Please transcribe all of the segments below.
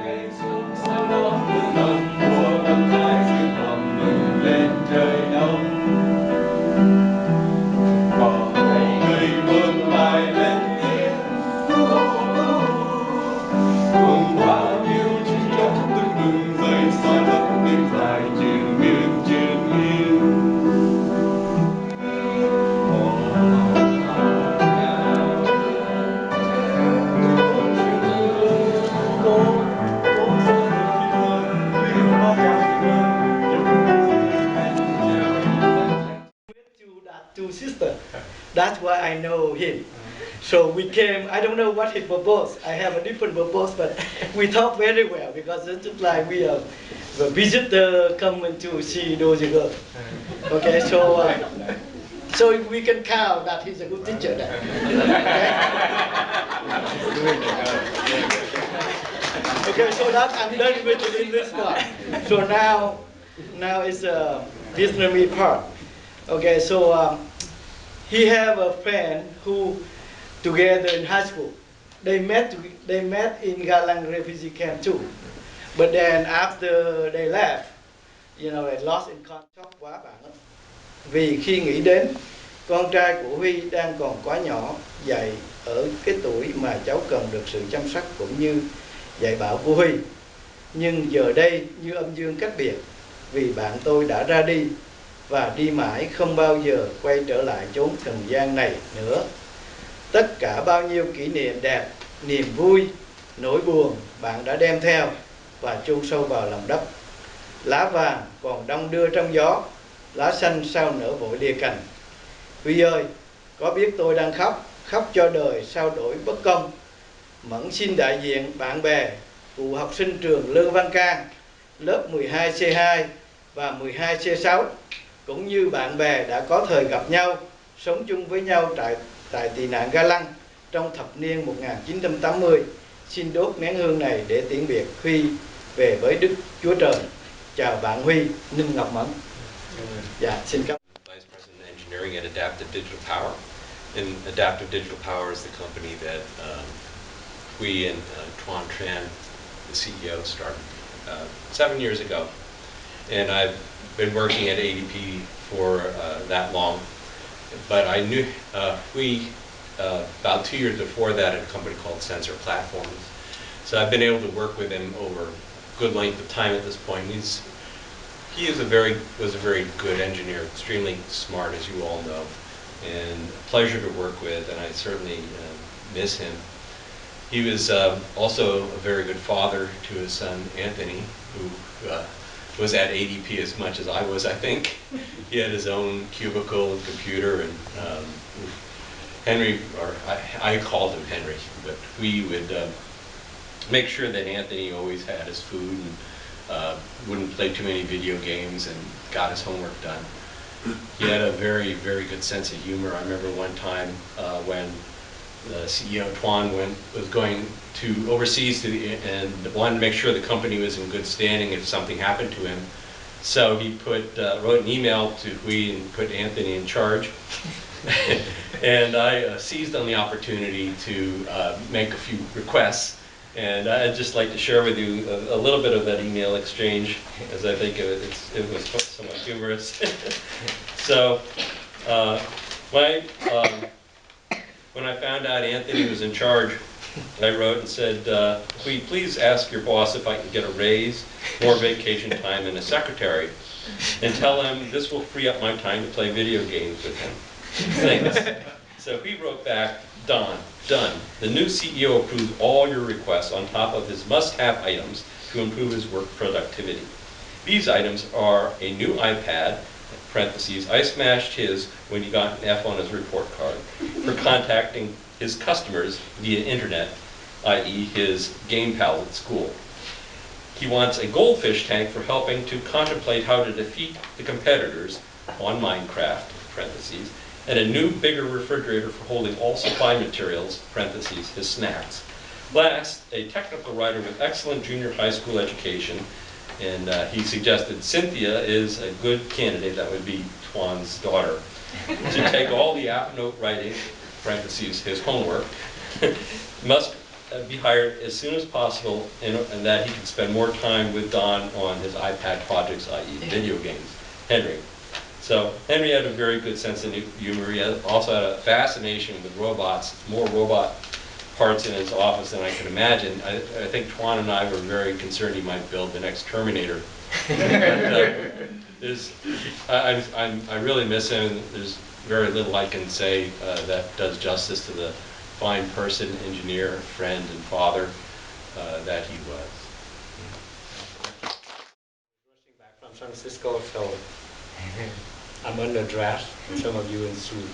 ngày xuân sau đó mưa ngầm mùa băng thái dương hòm mừng lên trời đông. Có người buông bài lên tiếng cùng bao nhiêu chim chóc tưng bừng rơi xóa đất đêm dài triền miên triền miên. Two sisters. That's why I know him. So we came. I don't know what he proposed. I have a different purpose, but we talk very well because it's just like we are the visitor coming to see those girls. Okay, so we can count that he's a good teacher then. Okay, so that I'm done with the English part. So now is the Vietnamese part. Okay, so he have a friend who together in high school. They met in Galang refugee camp too. But then after they left, they lost in contact quá bạn ạ. Vì khi nghĩ đến con trai của Huy đang còn quá nhỏ, dạy ở cái tuổi mà cháu cần được sự chăm sóc cũng như dạy bảo của Huy. Nhưng giờ đây như âm dương cách biệt, vì bạn tôi đã ra đi và đi mãi không bao giờ quay trở lại chốn trần gian này nữa. Tất cả bao nhiêu kỷ niệm đẹp, niềm vui, nỗi buồn bạn đã đem theo và chôn sâu vào lòng đất. Lá vàng còn đong đưa trong gió, lá xanh sao nở vội lìa cành. Huy ơi, có biết tôi đang khóc, khóc cho đời sao đổi bất công. Mẫn xin đại diện bạn bè, cụ học sinh trường Lương Văn Can, lớp 12C2 và 12C6, cũng như bạn bè đã có thời gặp nhau, sống chung với nhau tại tị nạn Ga Lăng trong thập niên 1980. Xin đốt nén hương này để tiễn biệt Huy về với Đức Chúa Trời. Chào bạn Huy, Ninh Ngọc Mẫn. Dạ, xin cảm ơn. Vice President of Engineering at Adaptive Digital Power. And Adaptive Digital Power is the company that we and Tuan Tran, the CEO, started 7 years ago. And I've been working at ADP for that long. But I knew about 2 years before that at a company called Sensor Platforms. So I've been able to work with him over a good length of time at this point. He was a very good engineer, extremely smart, as you all know, and a pleasure to work with, and I certainly miss him. He was also a very good father to his son, Anthony, who was at ADP as much as I was, I think. He had his own cubicle and computer, and Henry, or I called him Henry, but we would make sure that Anthony always had his food and wouldn't play too many video games and got his homework done. He had a very, very good sense of humor. I remember one time when the CEO Tuan was going to overseas and wanted to make sure the company was in good standing if something happened to him. So he wrote an email to Huy and put Anthony in charge. And I seized on the opportunity to make a few requests. And I'd just like to share with you a little bit of that email exchange, as I think it was somewhat humorous. So when I found out Anthony was in charge, I wrote and said, please ask your boss if I can get a raise, more vacation time, and a secretary, and tell him this will free up my time to play video games with him. Thanks. So he wrote back, done. The new CEO approves all your requests on top of his must-have items to improve his work productivity. These items are a new iPad, parentheses, I smashed his when he got an F on his report card, for contacting his customers via internet, i.e. his game pal at school. He wants a goldfish tank for helping to contemplate how to defeat the competitors on Minecraft, parentheses, and a new, bigger refrigerator for holding all supply materials, parentheses, his snacks. Last, a technical writer with excellent junior high school education, and he suggested Cynthia is a good candidate, that would be Tuan's daughter, to take all the app note writing, parentheses, his homework, must be hired as soon as possible, and that he can spend more time with Don on his iPad projects, i.e. video games. Henry. So Henry had a very good sense of humor. He also had a fascination with robots, more robot parts in his office than I could imagine. I think Tuan and I were very concerned he might build the next Terminator. I really miss him. There's very little I can say that does justice to the fine person, engineer, friend, and father that he was. Rushing back from San Francisco, so I'm underdressed, and some of you in suit.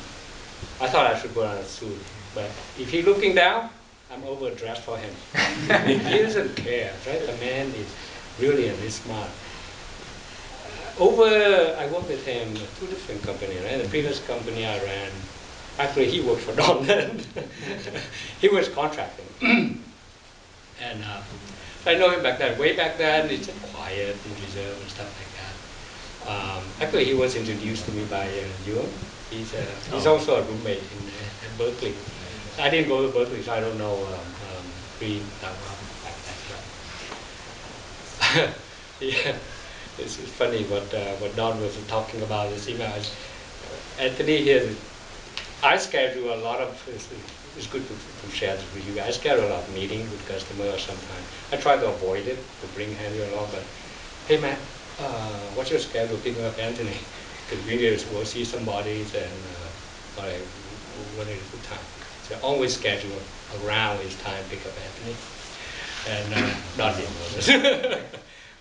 I thought I should put on a suit, but if he's looking down, I'm overdressed for him. He doesn't care, right? The man is brilliant, he's smart. I worked with him at 2 different companies, right? The previous company I ran, actually he worked for Don then. He was contracting. And I know him back then. Way back then, he's quiet and reserved and stuff like that. Actually, he was introduced to me by Yuan. He's also a roommate in Berkeley. I didn't go to Berkeley, so I don't know Green that well back then. Yeah, it's funny what Don was talking about this email. Anthony here, I schedule a lot of. It's good to share this with you. I schedule a lot of meetings with customers sometimes. I try to avoid it, to bring Henry along, but hey man, what's your schedule picking up Anthony? Because we need to go see somebody and what is a good time. So always schedule around his time pick up Anthony. And not him,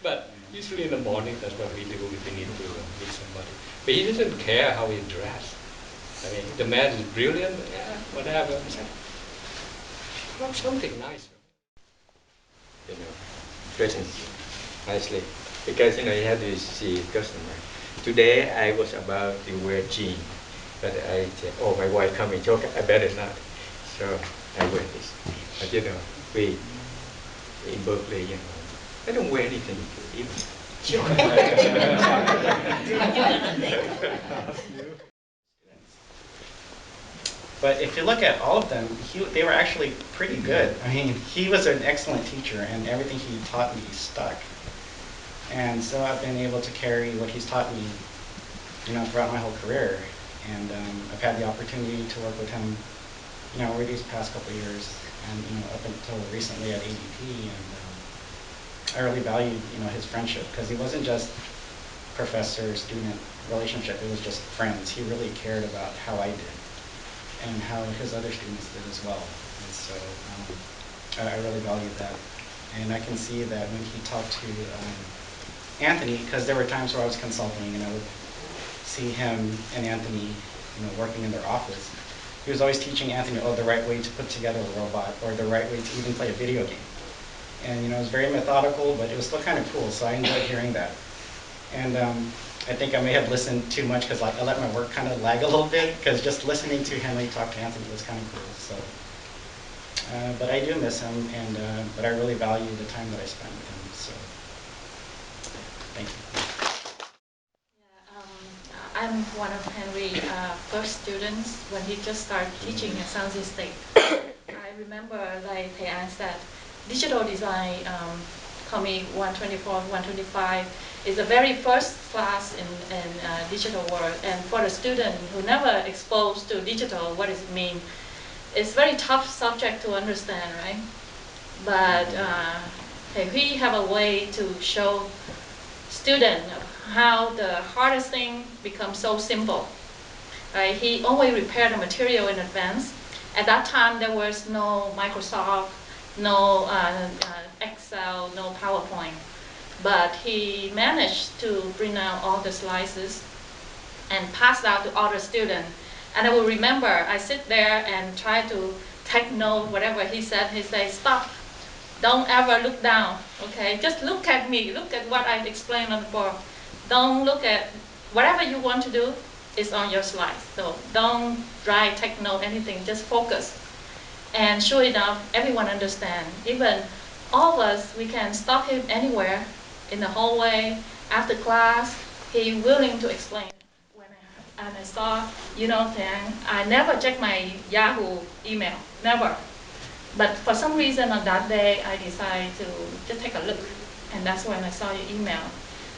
but usually in the morning, that's what we do if we need to meet somebody. But he doesn't care how he dressed. I mean, the man is brilliant, yeah, whatever. Something nice. Dressing nicely, because you have to see customer. Today I was about to wear jeans, but I said, oh, my wife coming, so I better not. So I wear this. But we in Berkeley, I don't wear anything even. But if you look at all of them, they were actually pretty good. I mean, he was an excellent teacher, and everything he taught me stuck. And so I've been able to carry what he's taught me, throughout my whole career. And I've had the opportunity to work with him, over these past couple of years, and up until recently at ADP. And I really valued, his friendship, because he wasn't just professor-student relationship; it was just friends. He really cared about how I did, and how his other students did as well. And so I really valued that. And I can see that when he talked to Anthony, because there were times where I was consulting and I would see him and Anthony working in their office. He was always teaching Anthony, the right way to put together a robot, or the right way to even play a video game. And it was very methodical, but it was still kind of cool, so I enjoyed hearing that. And I think I may have listened too much, because I let my work kind of lag a little bit, because just listening to Henry talk to Anthony was kind of cool. So, but I do miss him, and but I really value the time that I spent with him. So, thank you. Yeah, I'm one of Henry's first students when he just started teaching at San Jose State. I remember, like Thay An said, digital design, coming 124, 125 is the very first class in digital world, and for the student who never exposed to digital, what does it mean? It's very tough subject to understand, right? But we have a way to show student how the hardest thing becomes so simple. Right? He always prepared the material in advance. At that time, there was no Microsoft, no Excel, no PowerPoint. But he managed to print out all the slices and pass out to all the students. And I will remember, I sit there and try to take note, whatever he said. He said, stop, don't ever look down, okay? Just look at me, look at what I explained on the board. Don't look at, whatever you want to do is on your slides. So don't try, take note, anything, just focus. And sure enough, everyone understands. Even all of us, we can stop him anywhere, in the hallway, after class, he willing to explain. And I saw, Thay An, I never check my Yahoo email, never. But for some reason on that day, I decided to just take a look. And that's when I saw your email.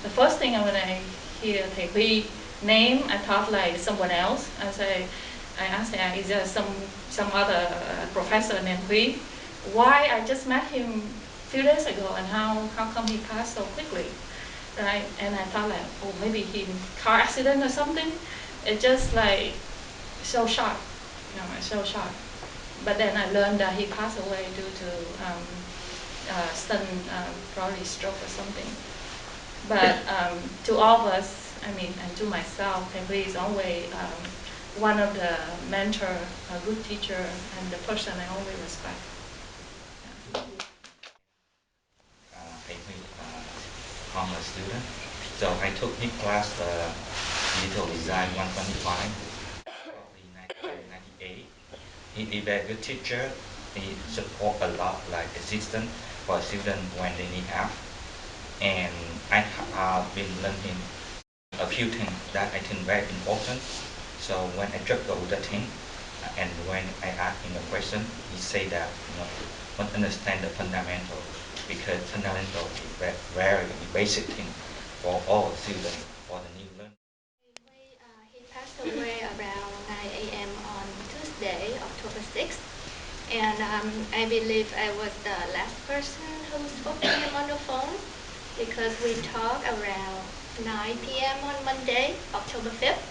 The first thing when I hear Thầy Huy name, I thought like someone else. I asked her, is there some other professor named Huy? Why? I just met him a few days ago, and how come he passed so quickly? Right? And I thought like, oh, maybe he car accident or something. It just like so shocked, so shocked. But then I learned that he passed away due to sudden, probably stroke or something. But to all of us, I mean, and to myself, Henry is always one of the mentor, a good teacher, and the person I always respect. Thay Huy, former student. So I took his class, Digital Design 125, probably 1998. He is a very good teacher. He support a lot, like assistant for students when they need help. And I have been learning a few things that I think very important. So when I juggle the thing, and when I ask him a question, he say that must understand the fundamental, because fundamental is very basic thing for all students, for the new learner. He passed away around 9 a.m. on Tuesday, October 6th. And I believe I was the last person who spoke to him on the phone, because we talked around 9 p.m. on Monday, October 5th.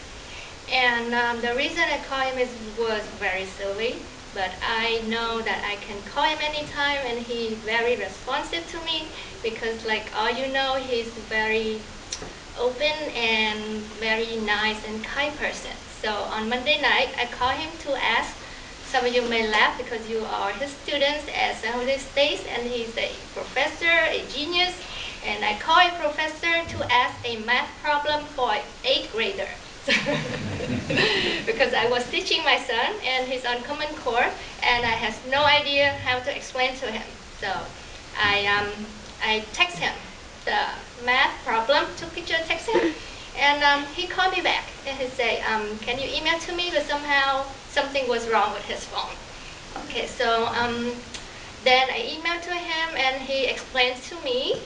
And the reason I call him was very silly, but I know that I can call him anytime, and he's very responsive to me, because like all you know, he's very open and very nice and kind person. So on Monday night, I called him to ask. Some of you may laugh because you are his students at San Jose State, and he's a professor, a genius. And I called a professor to ask a math problem for an 8th grader. Because I was teaching my son, and he's on Common Core, and I have no idea how to explain to him. So I text him the math problem, took picture, text him, and he called me back, and he said, can you email to me? But somehow something was wrong with his phone. Okay, so then I emailed to him, and he explained to me,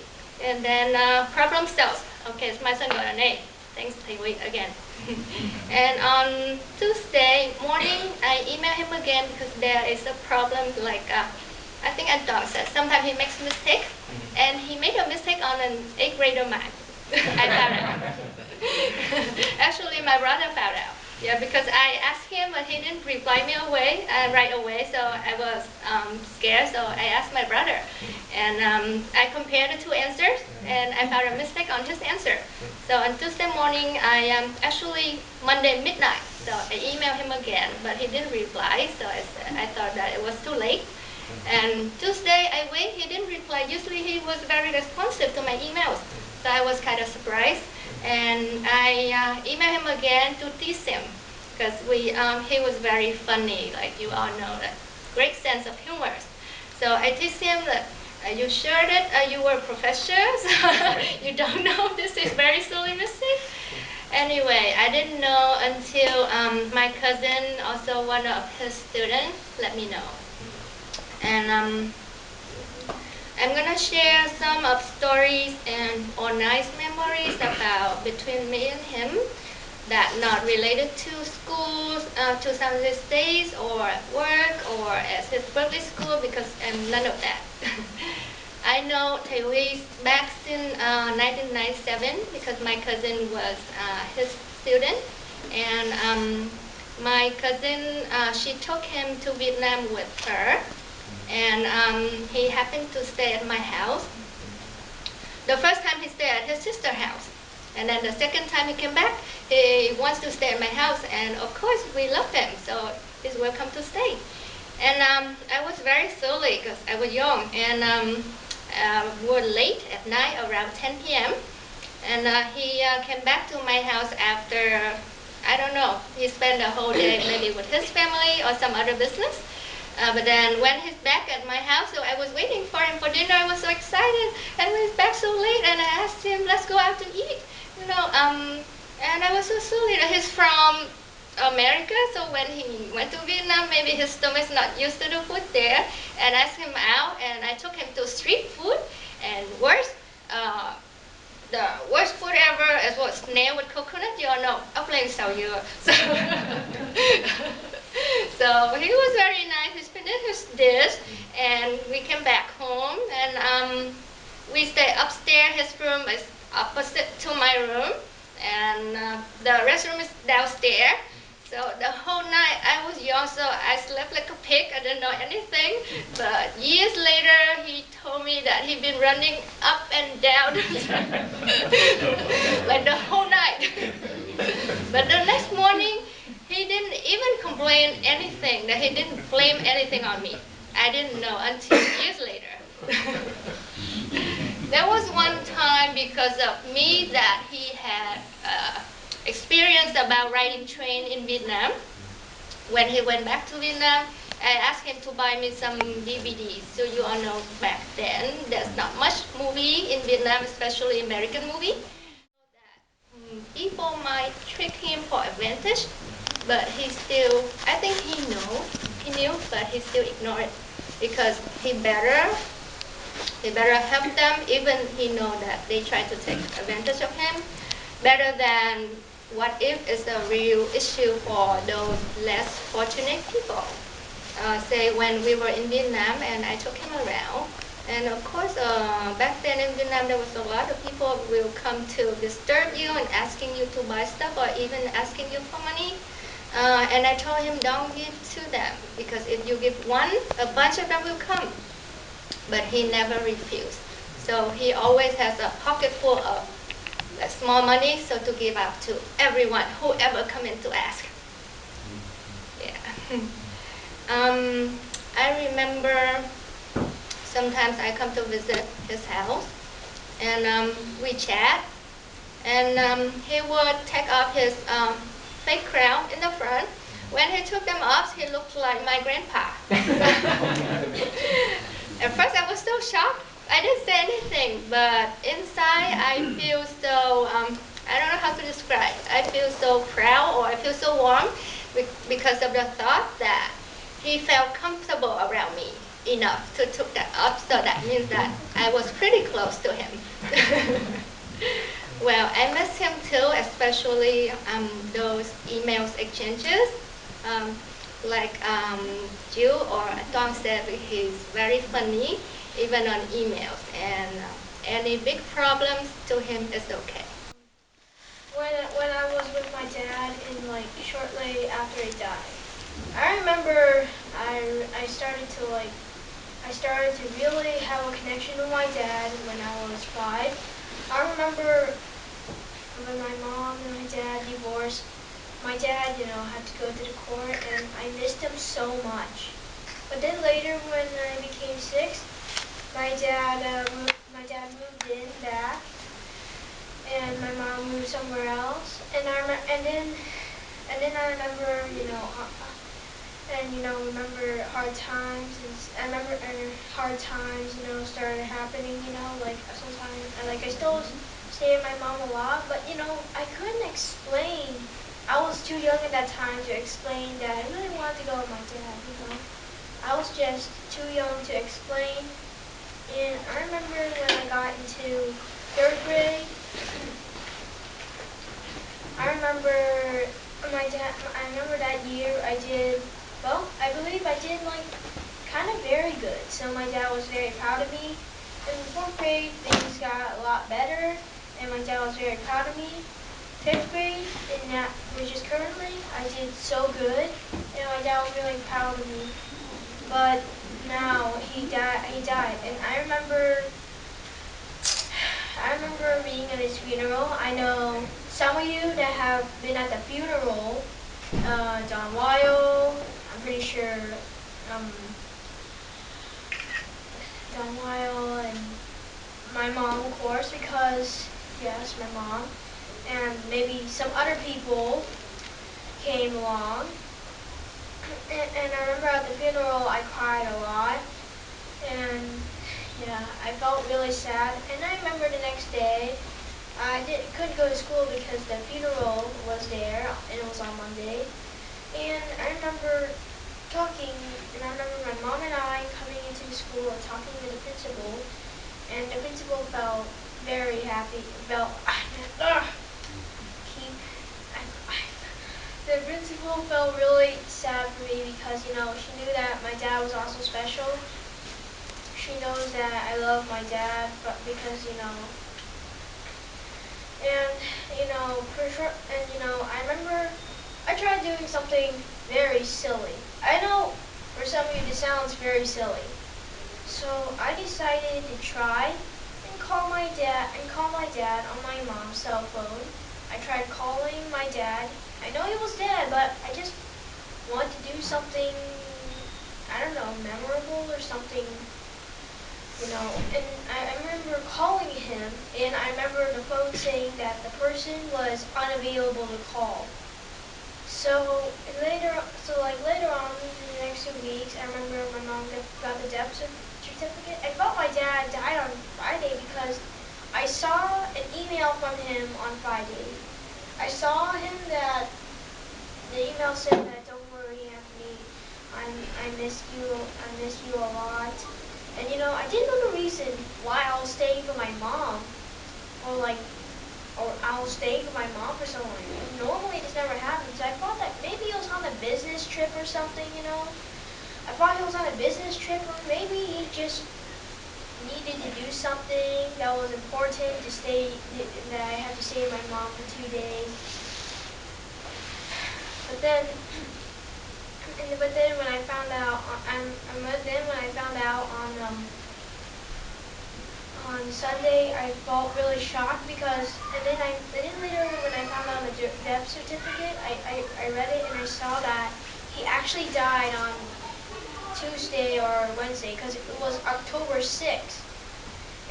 and then problem solved. Okay, so my son got an A. Thanks, Thay Huy, again. And on Tuesday morning, I emailed him again, because there is a problem, like I think Anton said, sometimes he makes mistake, and he made a mistake on an 8th grader math. I found out. Actually, my brother found out. Yeah, because I asked him, but he didn't reply me right away, so I was scared, so I asked my brother. And I compared the two answers, and I found a mistake on his answer. So on Tuesday morning, actually Monday midnight, so I emailed him again, but he didn't reply, so I thought that it was too late. And Tuesday, I wait, he didn't reply. Usually he was very responsive to my emails, so I was kind of surprised. And I emailed him again to tease him, because he was very funny, like you all know, that great sense of humor. So I teased him that, are you sure that you were professors? You don't know this is very silly mistake? Anyway, I didn't know until my cousin, also one of his students, let me know. And I'm gonna share some of stories or nice memories about between me and him that not related to schools, to San Jose State, or work, or at his birthday school, because none of that. I know Thay Huy back in 1997, because my cousin was his student, and my cousin, she took him to Vietnam with her, and he happened to stay at my house. The first time he stayed at his sister's house, and then the second time he came back, he wants to stay at my house, and of course we love him, so he's welcome to stay. And I was very silly because I was young, and we're late at night, around 10 p.m. And he came back to my house after, I don't know, he spent the whole day maybe with his family or some other business. But then when he's back at my house, so I was waiting for him for dinner. I was so excited, and when he's back so late, and I asked him, let's go out to eat, and I was so silly that he's from America, so when he went to Vietnam, maybe his stomach's not used to the food there. And I asked him out, and I took him to street food. And the worst food ever is what, snail with coconut. You all know, ốc len xào dừa. So he was very nice. He finished his dish, and we came back home, and we stayed upstairs. His room is opposite to my room, and the restroom is downstairs. So the whole night I was young, so I slept like a pig. I didn't know anything. But years later, he told me that he'd been running up and down like the whole night. But the next morning, he didn't even complain anything, that he didn't blame anything on me. I didn't know until years later. There was one time because of me that he had experience about riding train in Vietnam. When he went back to Vietnam, I asked him to buy me some DVDs. So you all know back then, there's not much movie in Vietnam, especially American movie. People might trick him for advantage, but he still, I think he knew, but he still ignored it because he better help them, even he know that they try to take advantage of him, better than what if it's a real issue for those less fortunate people. Say when we were in Vietnam and I took him around, and of course back then in Vietnam there was a lot of people will come to disturb you and asking you to buy stuff or even asking you for money. And I told him don't give to them because if you give one, a bunch of them will come. But he never refused. So he always has a pocket full of small money, so to give out to everyone, whoever come in to ask. Yeah. I remember sometimes I come to visit his house, and we chat, and he would take off his fake crown in the front. When he took them off, he looked like my grandpa. At first I was so shocked. I didn't say anything, but inside I feel so, I don't know how to describe. I feel so proud, or I feel so warm because of the thought that he felt comfortable around me enough to took that off, so that means that I was pretty close to him. Well, I miss him too, especially those emails exchanges. Like Jill or Tom said, he's very funny, even on emails, and any big problems to him is okay. When I was with my dad and like shortly after he died, I remember I started to really have a connection with my dad when I was 5. I remember when my mom and my dad divorced. My dad, had to go to the court, and I missed him so much. But then later, when I became 6, my dad moved in back, and my mom moved somewhere else. And then I remember, remember hard times. I remember hard times, started happening. Like sometimes, I still stay with my mom a lot, but I couldn't explain. I was too young at that time to explain that I really wanted to go with my dad, I was just too young to explain. And I remember when I got into 3rd grade, I remember that year I believe I did kind of very good. So my dad was very proud of me. In 4th grade, things got a lot better, and my dad was very proud of me. 5th grade, which is currently, I did so good, and my dad was really proud of me. But now he died, and I remember being at his funeral. I know some of you that have been at the funeral, John Weil, I'm pretty sure, John Weil, and my mom, of course, because, yes, my mom. And maybe some other people came along. And I remember at the funeral I cried a lot. And yeah, I felt really sad. And I remember the next day I couldn't go to school because the funeral was there and it was on Monday. And I remember talking, and I remember my mom and I coming into the school and talking to the principal, and the principal felt very happy, the principal felt really sad for me because, you know, she knew that my dad was also special. She knows that I love my dad, but because, you know, and, you know, for sure, and, you know, I remember I tried doing something very silly. I know for some of you this sounds very silly. So I decided to try and call my dad on my mom's cell phone. I tried calling my dad. I know he was dead, but I just wanted to do something, I don't know, memorable or something, you know. And I remember calling him, and I remember the phone saying that the person was unavailable to call. So later on in the next 2 weeks, I remember my mom got the death certificate. I thought my dad died on Friday because I saw an email from him on Friday. I saw him that the email said that don't worry, Anthony, I miss you a lot. And you know, I didn't know the reason why I was staying for my mom, or I was staying with my mom for so long. Normally this never happens. I thought that maybe he was on a business trip or something, you know. I thought he was on a business trip, or maybe he just needed to do something that was important to stay, that I had to stay with my mom for 2 days. But then when I found out, on Sunday, I felt really shocked because, and then later when I found out the death certificate, I read it and I saw that he actually died on Tuesday or Wednesday because it was October 6th.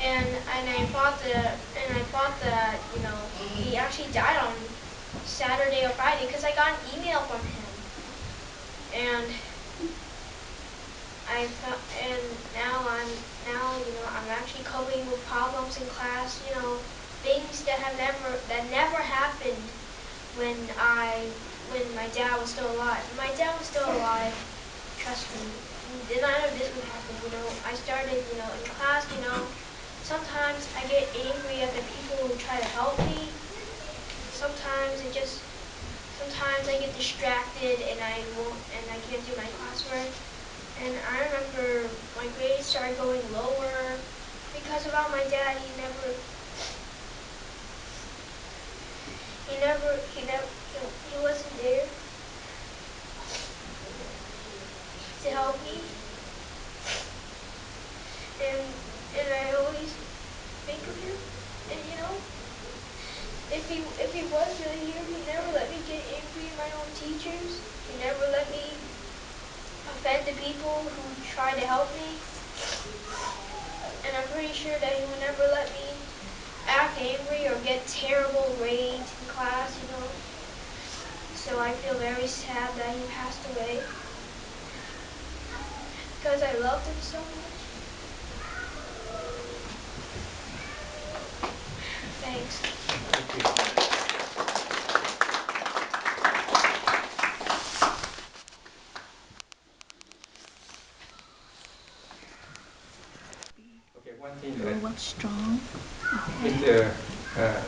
And I thought that you know, he actually died on Saturday or Friday because I got an email from him. And and now you know, I'm actually coping with problems in class, you know, things that never happened when my dad was still alive. When my dad was still alive, trust me, none of this would happen, you know. I started, you know, in class, you know, sometimes I get angry at the people who try to help me. Sometimes I get distracted and I can't do my classwork. And I remember my grades started going lower because about my dad. He wasn't there to help me. And I always think of him. And you know, if he was really here, he never let me get angry at my own teachers. He never let me offend the people who try to help me. And I'm pretty sure that he would never let me act angry or get terrible grades in class, you know. So I feel very sad that he passed away because I loved him so much. Thanks. Okay, one thing that Work strong. Mr.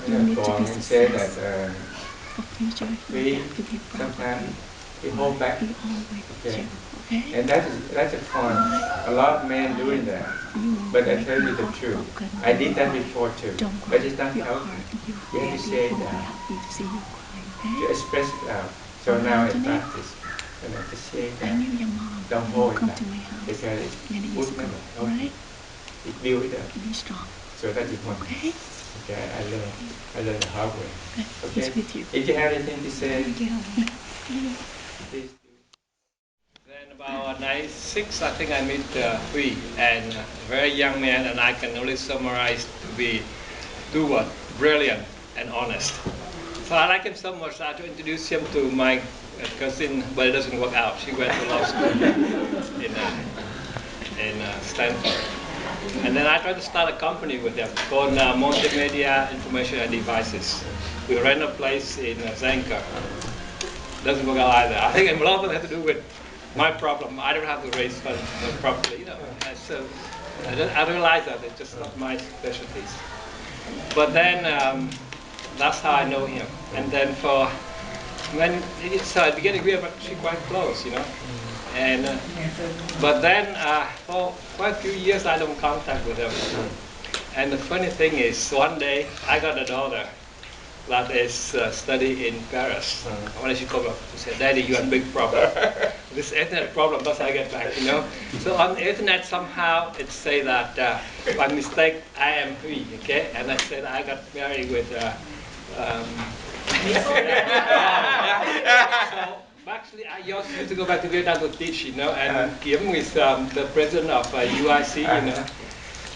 You need to Paul be said that for future. we You have to be proud of sometimes you. we hold back. Be always Okay. you. Okay. And that's a fun. A lot of men doing that. But I tell you the truth. I did that before too. But it's not healthy. You have to say it out. See you cry. Okay. To express it out. So now I practice. And I just say it I out. knew your mom. Don't hold it Come back. to my house Because it many years would ago. never help Right? you. It builds it up. Be strong. So that is one. Okay. Okay, I learned the hard way. Okay. He's with you. If you have anything to say, please do. Then about 96, I think I met Huy, and a very young man, and I can only summarize to be brilliant and honest. So I like him so much. I had to introduce him to my cousin, but it doesn't work out. She went to law school in Stanford. And then I tried to start a company with them called Multimedia Information and Devices. We rent a place in Zanka. doesn't work out either. I think a lot of it has to do with my problem. I don't have to raise funds properly, you know. And so I realize that it's just not my specialties. But then that's how I know him. And then so at the beginning we were actually quite close, you know. And but then for quite a few years I don't contact with him. And the funny thing is, one day I got a daughter that is studying in Paris. When she called up, she said, "Daddy, you have a big problem. This internet problem, that's how I get back, you know." So on the internet somehow it say that by mistake I am Huy, okay? And I said I got married with so actually I used to go back to Vietnam to teach, you know, and Kim is the president of UIC, you know.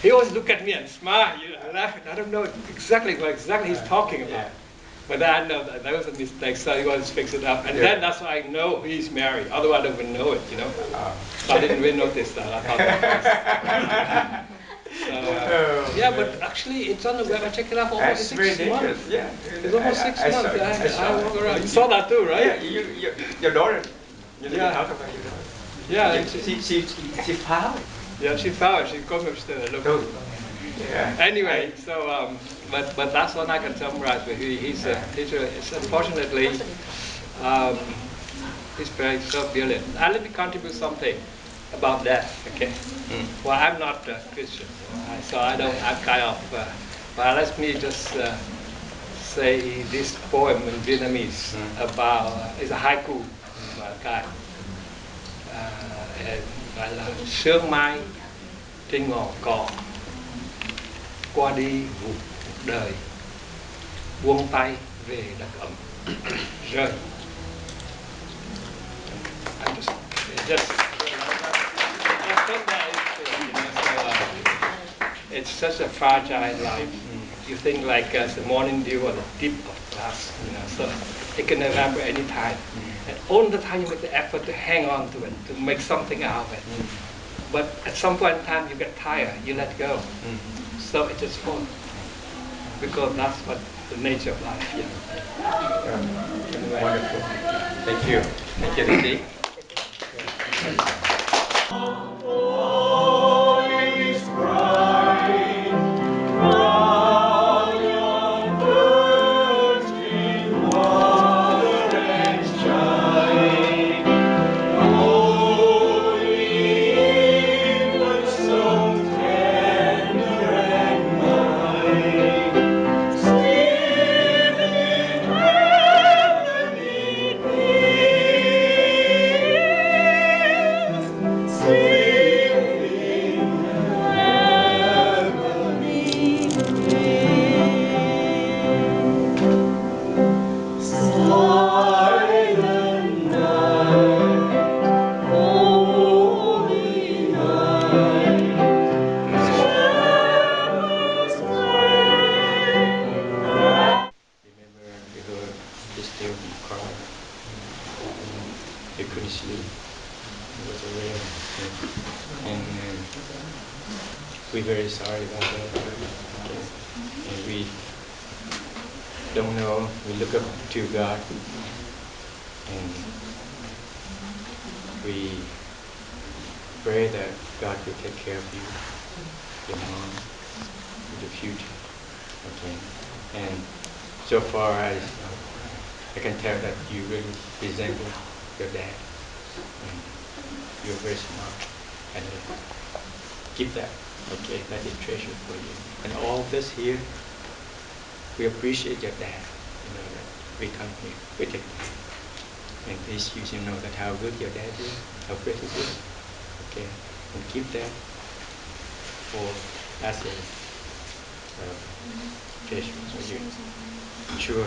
He always look at me and smile, you know, laughing. I don't know exactly what he's talking about. But I know that was a mistake, so he always fix it up. And then that's why I know he's married. Otherwise I don't even know it, you know. So I didn't really notice that. I thought that was, yeah, but actually it's on the web. I checked it out for almost 6 months. Yeah. It's almost 6 months. I walk around. You saw that too, right? Yeah, your daughter. You didn't talk about your daughter. Yeah, she found it. Yeah, she found it. She come upstairs. Look. Yeah. Anyway, so but that's what I can summarize with you. He's unfortunately he's very so brilliant. Let me contribute something about that. Okay. Well, I'm not a Christian, so I don't. I'm kind of. But let me just say this poem in Vietnamese about it's a haiku kind. Gọi là sương mai trên ngọn cỏ qua đi vụt đời buông tay về đất ấm rơi. It's such a fragile life. You think like the morning dew or the tip of glass, you know, so it can evaporate any time. And all the time you make the effort to hang on to it, to make something out of it. But at some point in time you get tired, you let go. So it just falls. Because that's what the nature of life is. Yeah. Wonderful. Thank you. Thank you, Lindy. We're very sorry about that. Okay. And we don't know. We look up to God, and we pray that God will take care of you, your mom, in the future. Okay. And so far, I can tell that you really resemble your dad. And you're very smart, and keep that. Okay, that's a treasure for you. And all of us here, we appreciate your dad. You know that we come here, we take time. And please, you should know that how good your dad is, how great it is. Okay, and keep that for as a treasure for you. Sure.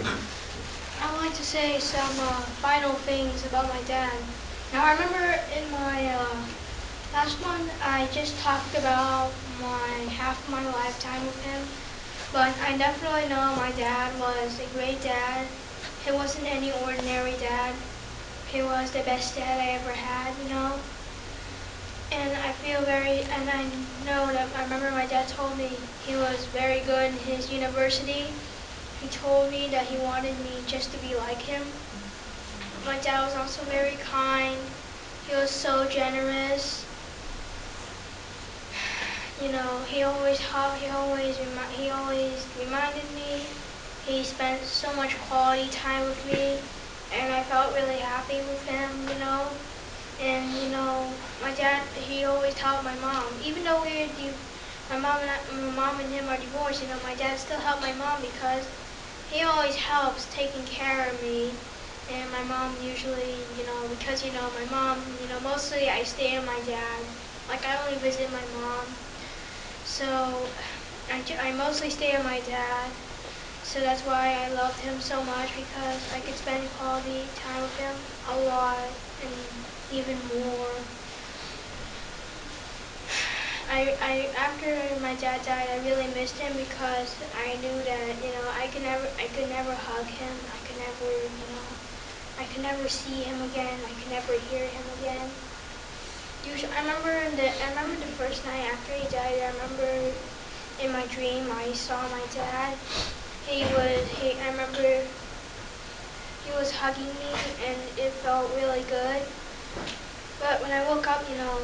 I'd like to say some final things about my dad. Now, I remember in my last one, I just talked about half my lifetime with him, but I definitely know my dad was a great dad. He wasn't any ordinary dad. He was the best dad I ever had, you know. And I know that I remember my dad told me he was very good in his university. He told me that he wanted me just to be like him. my dad was also very kind. He was so generous. You know, he always reminded me. He spent so much quality time with me, and I felt really happy with him, you know. And you know, my dad, he always helped my mom. Even though my mom and him are divorced, you know, my dad still helped my mom because he always helps taking care of me. And my mom usually, you know, because you know, my mom, you know, mostly I stay with my dad. Like I only visit my mom. So I mostly stay with my dad. So that's why I loved him so much, because I could spend quality time with him a lot and even more. After my dad died, I really missed him because I knew that, you know, I could never hug him. I could never, you know, I could never see him again. I could never hear him again. I remember the first night after he died. I remember in my dream I saw my dad. I remember he was hugging me, and it felt really good. But when I woke up, you know,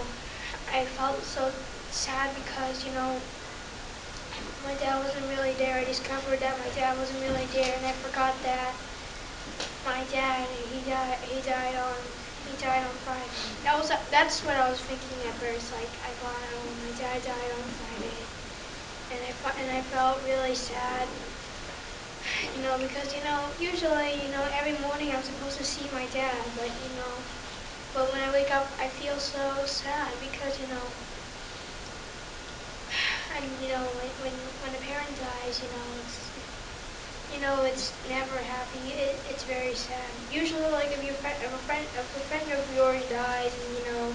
I felt so sad because, you know, my dad wasn't really there. I discovered that my dad wasn't really there, and I forgot that my dad, he died on Friday. That's what I was thinking at first. Like I thought, oh, my dad died on Friday, and I felt really sad. You know, because you know, usually, you know, every morning I'm supposed to see my dad, but you know, but when I wake up, I feel so sad because you know, and you know, when a parent dies, you know, it's never happy. It's very sad. Usually, like if a friend of yours dies, and you know,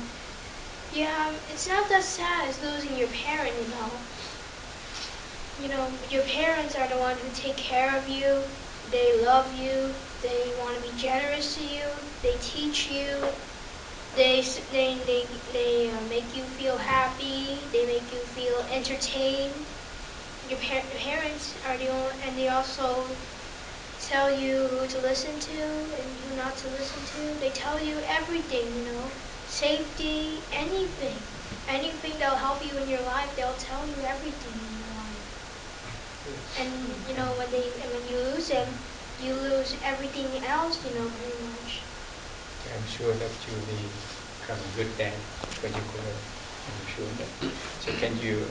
it's not that sad as losing your parent. You know. You know, your parents are the ones who take care of you. They love you. They want to be generous to you. They teach you. They make you feel happy. They make you feel entertained. Your parents are the only, and they also tell you who to listen to and who not to listen to. They tell you everything, you know, safety, anything that'll help you in your life. They'll tell you everything in your life. And you know, when you lose them, you lose everything else, you know, pretty much. I'm sure that you'll become a good dad when you grow up. I'm sure that. So can you,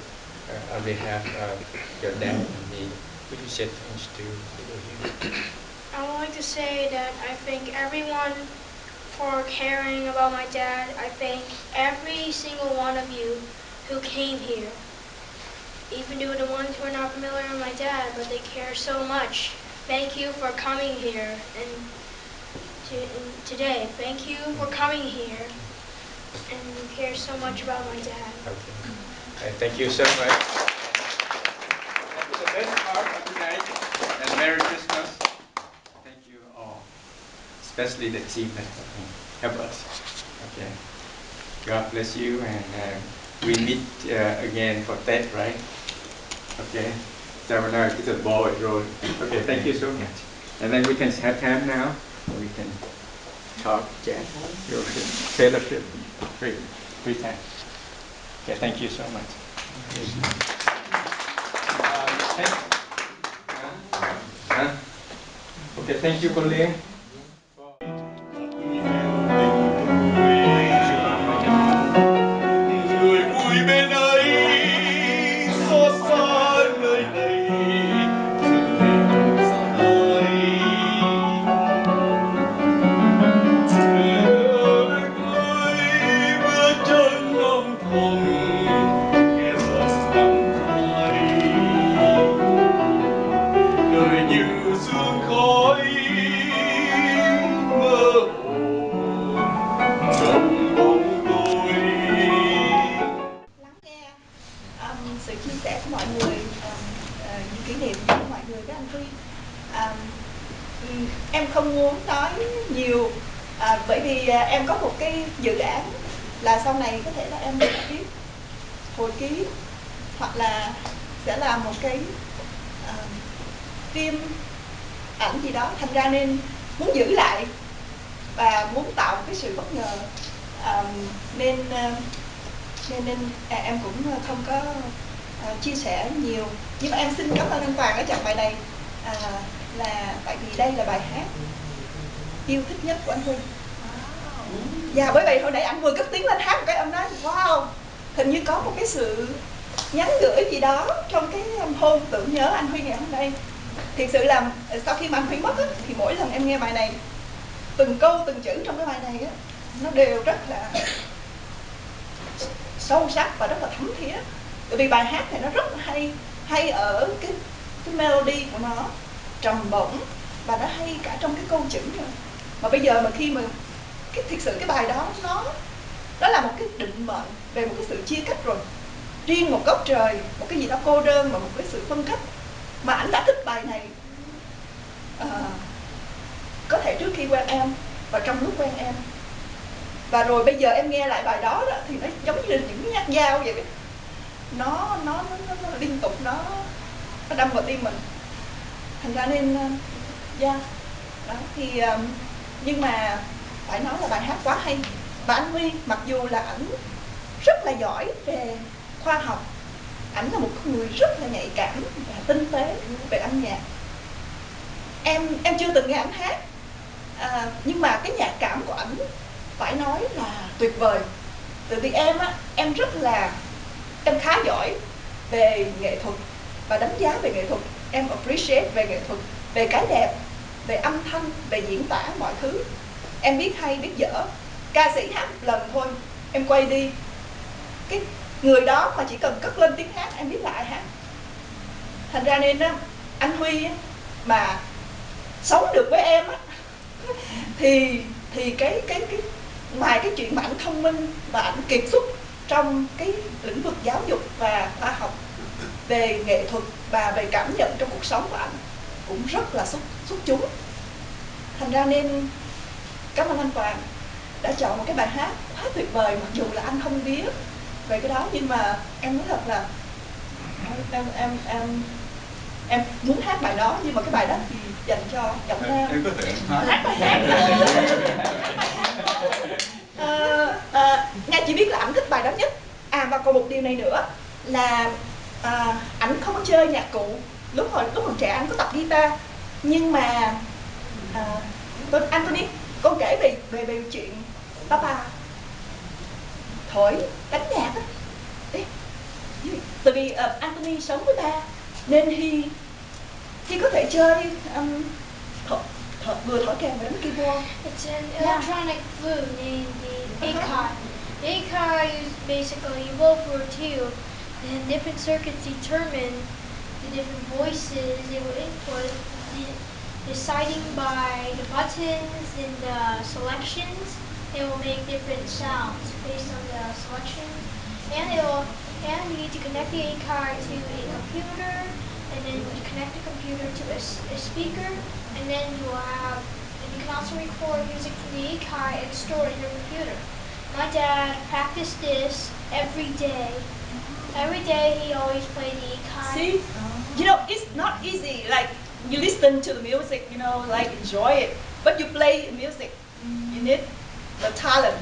on behalf of your dad and me, would you say thanks to people here? I would like to say that I thank everyone for caring about my dad. I thank every single one of you who came here. Even though the ones who are not familiar with my dad, but they care so much. Thank you for coming here and today. Thank you for coming here and you care so much about my dad. Okay. Thank you so much. That's the best part of tonight. And Merry Christmas. Thank you all, especially the team that helped us. Okay. God bless you, and we meet again for that, right? Okay. So now it's a ball rolling. Okay, thank you so much. And then we can have time now. We can talk, chat, fellowship, free time. Okay, thank you so much. Okay, thank you, Colleen. Người vui bên ấy xót xa nơi này dừng hẹn xa nơi người bước chân âm thầm nghe giọt nắng phai đời như sương khói mơ hồ trong bóng tôi. Lắng nghe sự chia sẻ của mọi người, những kỷ niệm của mọi người với anh Huy. Em không muốn nói nhiều bởi vì em có một cái dự án là sau này có thể là em viết hồi ký hoặc là sẽ làm một cái phim ảnh gì đó, thành ra nên muốn giữ lại và muốn tạo cái sự bất ngờ, nên em cũng không có chia sẻ nhiều. Nhưng mà em xin cảm ơn anh Toàn đã chọn bài này, là tại vì đây là bài hát yêu thích nhất của anh Huy. Và bởi vậy hồi nãy anh vừa cất tiếng lên hát một cái, em nói wow, hình như có một cái sự nhắn gửi gì đó trong cái hôn tưởng nhớ anh Huy ngày hôm nay. Thiệt sự là sau khi mà anh Huy mất á, thì mỗi lần em nghe bài này, từng câu từng chữ trong cái bài này á, nó đều rất là sâu sắc và rất là thấm thía. Bởi vì bài hát này nó rất là hay ở cái melody của nó trầm bổng, và nó hay cả trong cái câu chữ nữa. Mà bây giờ mà khi mà thực sự cái bài đó nó là một cái định mệnh về một cái sự chia cách rồi, riêng một góc trời, một cái gì đó cô đơn và một cái sự phân cách. Mà anh đã thích bài này có thể trước khi quen em và trong lúc quen em, và rồi bây giờ em nghe lại bài đó, thì nó giống như là những cái nhát dao vậy. Nó liên tục nó đâm vào tim mình. Thành ra nên đó thì nhưng mà phải nói là bài hát quá hay. Và anh Huy mặc dù là ảnh rất là giỏi về khoa học, ảnh là một người rất là nhạy cảm và tinh tế về âm nhạc. Em chưa từng nghe ảnh hát, nhưng mà cái nhạc cảm của ảnh phải nói là tuyệt vời. Từ vì em khá giỏi về nghệ thuật và đánh giá về nghệ thuật. Em appreciate về nghệ thuật, về cái đẹp, về âm thanh, về diễn tả mọi thứ. Em biết hay biết dở. Ca sĩ hát một lần thôi, em quay đi, cái người đó mà chỉ cần cất lên tiếng hát, em biết là ai hát. Thành ra nên anh Huy mà sống được với em thì cái ngoài cái chuyện mà ảnh thông minh và ảnh kiệt xuất trong cái lĩnh vực giáo dục và khoa học, về nghệ thuật và về cảm nhận trong cuộc sống của ảnh cũng rất là xuất chúng. Thành ra nên cảm ơn anh Toàn đã chọn một cái bài hát quá tuyệt vời. Mặc dù là anh không biết về cái đó, nhưng mà em nói thật là em muốn hát bài đó, nhưng mà cái bài đó thì dành cho giọng nam. Em có thể hát bài hát Nga chỉ biết là ảnh thích bài đó nhất. Và còn một điều này nữa là ảnh không có chơi nhạc cụ. Lúc còn trẻ anh có tập guitar, nhưng mà Anthony, con kể về chuyện papa thổi đánh nhạc á. Tại vì Anthony sống với ba nên He có thể chơi vừa thổi kèn và đánh keyboard. It's an electronic flute named the ACOT. The ACOT is basically you blow through a tube, and different circuits determine the different voices it will input, deciding by the buttons and the selections. It will make different sounds based on the selections, and you need to connect the ACOT to a computer, and then you connect the computer to a speaker, and then you can also record music from the ACOT and store it in your computer. My dad practiced this every day. Every day he always played the ACOT. See, it's not easy. Like you listen to the music, like enjoy it, but you play music. You need the talent,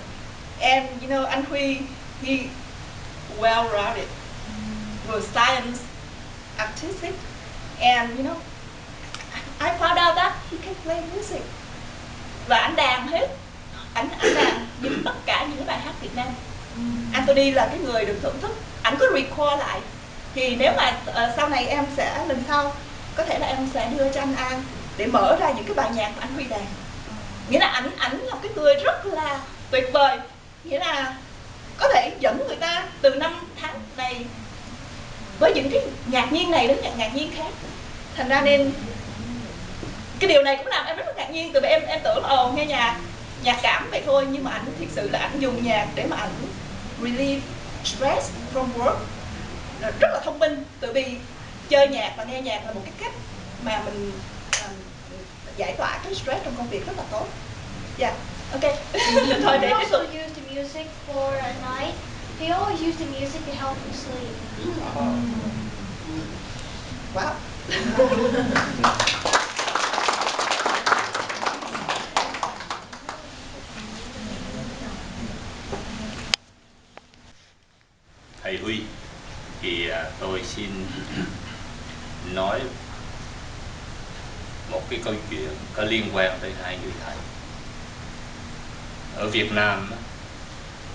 and anh Huy, he well-rounded, was science, artistic, and I found out that he can play music. Và anh đàn hết, anh đàn những tất cả những cái bài hát Việt Nam. Anthony là cái người được thưởng thức, anh có record lại. Thì nếu mà sau này em sẽ lần sau có thể là em sẽ đưa cho anh An để mở ra những cái bài nhạc mà anh Huy đàn. Nghĩa là ảnh là cái người rất là tuyệt vời, nghĩa là có thể dẫn người ta từ năm tháng này với những cái ngạc nhiên này đến ngạc nhiên khác. Thành ra nên cái điều này cũng làm em rất là ngạc nhiên. Từ vì em tưởng nghe nhạc cảm vậy thôi, nhưng mà ảnh thực sự là ảnh dùng nhạc để mà ảnh relieve stress from work. Rất là thông minh, tự vì chơi nhạc và nghe nhạc là một cái cách mà mình giải tỏa cái stress trong công việc rất là tốt. Yeah, okay. Thôi để tiếp tục. He also used the music for a night. He always used the music to help him sleep. Wow. nói một cái câu chuyện có liên quan tới hai người thầy. Ở Việt Nam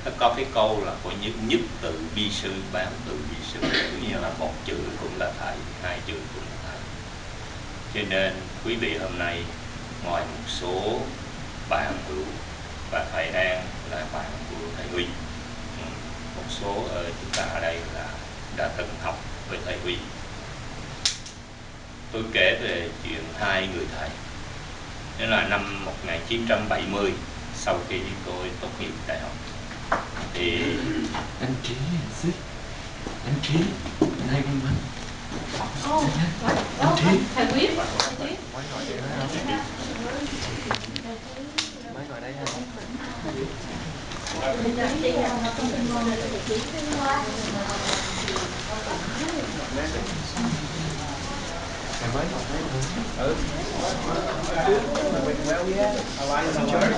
nó có cái câu là có nhất tự vi sư, bán tự vi sư, cũng như là một chữ cũng là thầy, hai chữ cũng là thầy. Cho nên quý vị hôm nay ngoài một số bạn hữu và thầy An là bạn của thầy Huy, một số chúng ta ở đây là đã từng học với thầy Huy. Tôi kể về chuyện hai người thầy. Đó là năm 1970, sau khi tôi tốt nghiệp đại học, thì Anh Trí, anh Trí, này con Vân. Anh Trí. Thầy Quyết. Mấy ngồi đây ha. Em mới ngồi đây. Ừ. Well, yeah. I like the church.